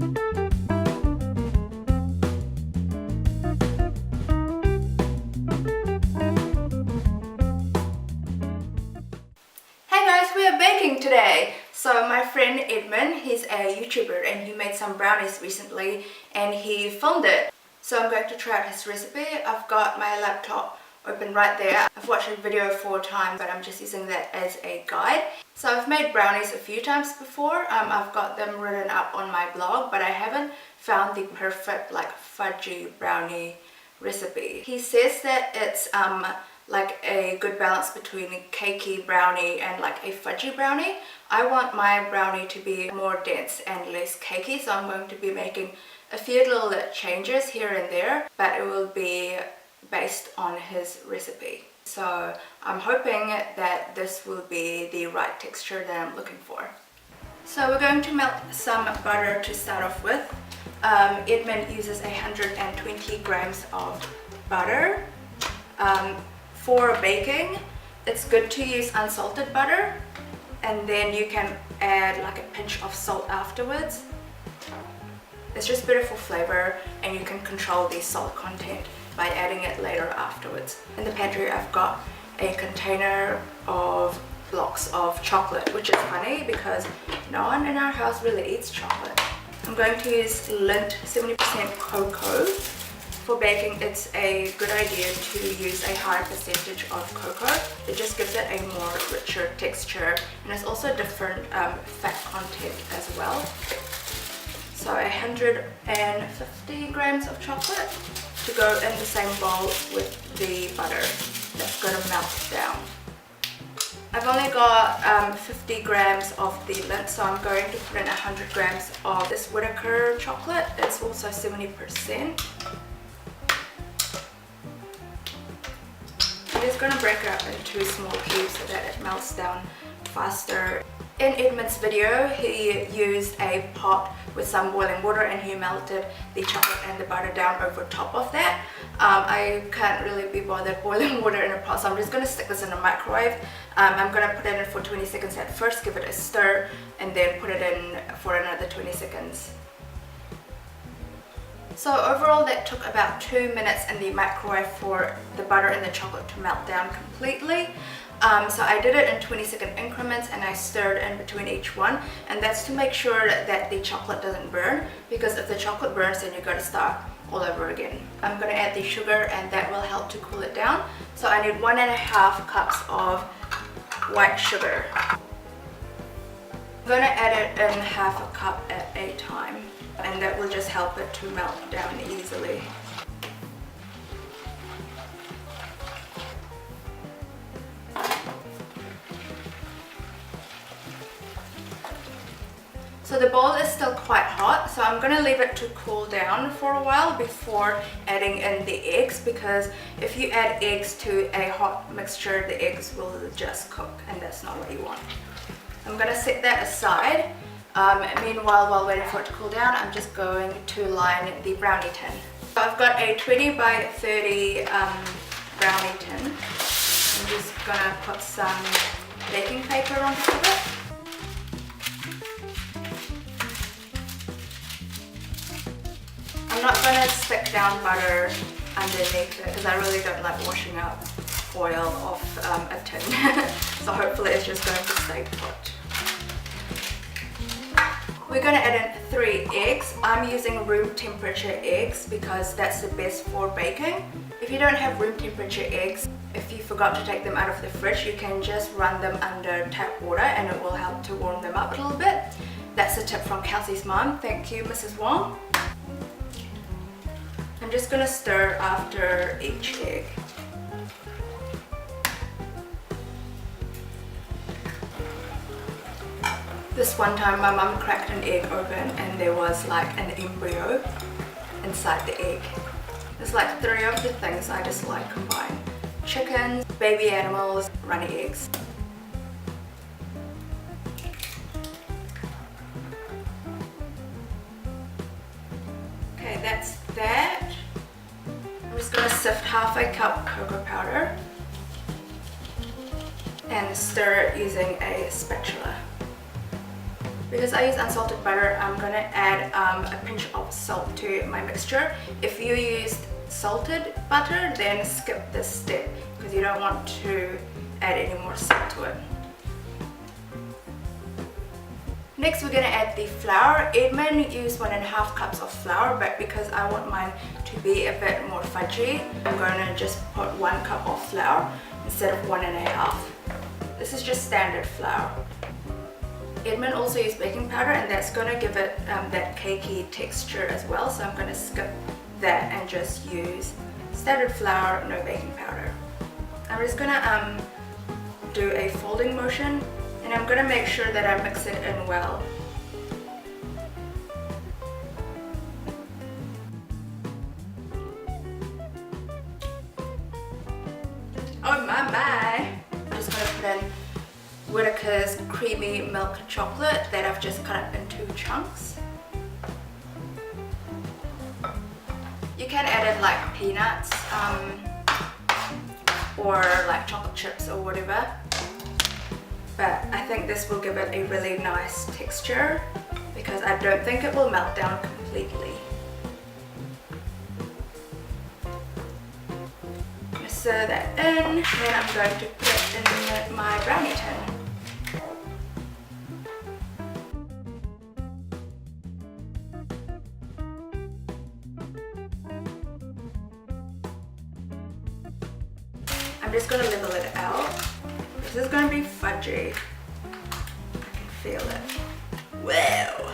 Hey guys, we are baking today. So my friend Edmond, he's a YouTuber and he made some brownies recently and he filmed it. So I'm going to try out his recipe. I've got my laptop open right there. I've watched a video 4 times, but I'm just using that as a guide. So I've made brownies a few times before. I've got them written up on my blog, but I haven't found the perfect like fudgy brownie recipe. He says that it's like a good balance between a cakey brownie and like a fudgy brownie. I want my brownie to be more dense and less cakey, so I'm going to be making a few little changes here and there, but it will be based on his recipe. So I'm hoping that this will be the right texture that I'm looking for. So we're going to melt some butter to start off with. Edmond uses 120 grams of butter. For baking, it's good to use unsalted butter, and then you can add like a pinch of salt afterwards. It's just better for flavor, and you can control the salt content by adding it later afterwards. In the pantry I've got a container of blocks of chocolate, which is funny because no one in our house really eats chocolate. I'm going to use lent 70% cocoa. For baking, it's a good idea to use a higher percentage of cocoa. It just gives it a more richer texture, and it's also different fat content as well. So 150 grams of chocolate to go in the same bowl with the butter that's going to melt down. I've only got 50 grams of the lent, so I'm going to put in 100 grams of this Whittaker chocolate. It's also 70%. I'm just going to break it up into small cubes so that it melts down faster. In Edmond's video, he used a pot with some boiling water and he melted the chocolate and the butter down over top of that. I can't really be bothered boiling water in a pot, so I'm just going to stick this in a microwave. I'm going to put it in for 20 seconds at first, give it a stir, and then put it in for another 20 seconds. So overall that took about 2 minutes in the microwave for the butter and the chocolate to melt down completely. So I did it in 20-second increments and I stirred in between each one, and that's to make sure that the chocolate doesn't burn, because if the chocolate burns then you've got to start all over again. I'm going to add the sugar and that will help to cool it down. So I need 1.5 cups of white sugar. I'm going to add it in half a cup at a time, and that will just help it to melt down easily. So the bowl is still quite hot, so I'm going to leave it to cool down for a while before adding in the eggs, because if you add eggs to a hot mixture, the eggs will just cook, and that's not what you want. I'm going to set that aside. Meanwhile, while waiting for it to cool down, I'm just going to line the brownie tin. So I've got a 20 by 30 brownie tin. I'm just going to put some baking paper on top of it. I'm not going to stick down butter underneath it because I really don't like washing up oil off a tin. So hopefully it's just going to stay put. We're going to add in 3 eggs. I'm using room temperature eggs because that's the best for baking. If you don't have room temperature eggs, if you forgot to take them out of the fridge, you can just run them under tap water and it will help to warm them up a little bit. That's a tip from Kelsey's mom. Thank you, Mrs. Wong. I'm just going to stir after each egg. This one time my mum cracked an egg open and there was like an embryo inside the egg. There's like 3 of the things I dislike combined: chickens, baby animals, runny eggs. Okay, that's that. I'm just going to sift half a cup cocoa powder and stir it using a spatula. Because I use unsalted butter, I'm gonna add a pinch of salt to my mixture. If you used salted butter, then skip this step because you don't want to add any more salt to it. Next we're gonna add the flour. Edmond used 1.5 cups of flour, but because I want mine to be a bit more fudgy, I'm gonna just put 1 cup of flour instead of 1.5. This is just standard flour. Edmond also used baking powder, and that's going to give it that cakey texture as well, so I'm going to skip that and just use standard flour, no baking powder. I'm just going to do a folding motion, and I'm going to make sure that I mix it in well. Oh my! I'm just going to put in Whittaker's creamy milk chocolate that I've just cut up into chunks. You can add in like peanuts or like chocolate chips or whatever, but I think this will give it a really nice texture because I don't think it will melt down completely. Stir that in, and then I'm going to put it in my brownie tin. I'm just going to level it out. This is going to be fudgy. I can feel it. Wow!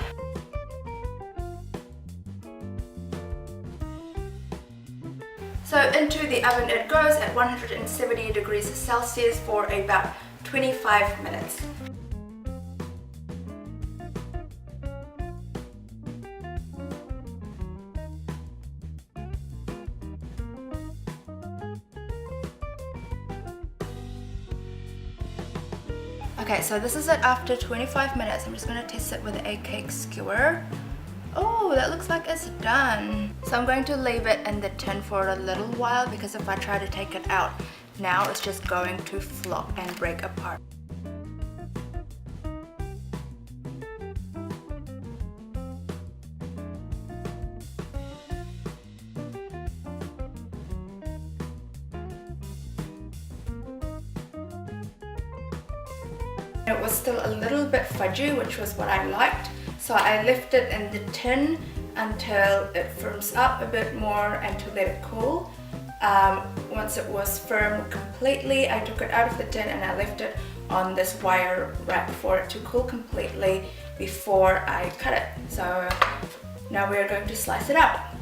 So into the oven it goes at 170 degrees Celsius for about 25 minutes. Okay, so this is it after 25 minutes. I'm just going to test it with a cake skewer. Oh, that looks like it's done. So I'm going to leave it in the tin for a little while because if I try to take it out now, it's just going to flop and break apart. It was still a little bit fudgy, which was what I liked. So I left it in the tin until it firms up a bit more and to let it cool. Once it was firm completely, I took it out of the tin and I left it on this wire rack for it to cool completely before I cut it. So now we are going to slice it up.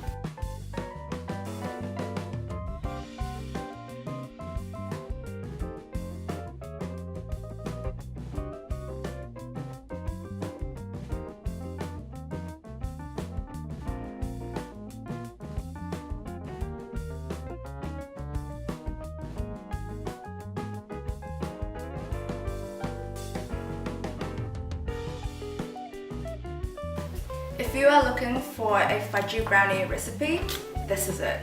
If you are looking for a fudgy brownie recipe, this is it.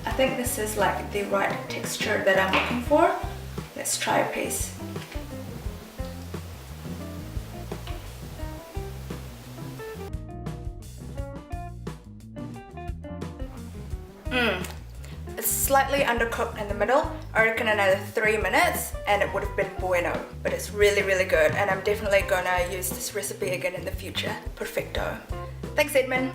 I think this is like the right texture that I'm looking for. Let's try a piece. It's slightly undercooked in the middle. I reckon another 3 minutes and it would have been bueno. But it's really, really good and I'm definitely gonna use this recipe again in the future. Perfecto. Thanks, Edmond.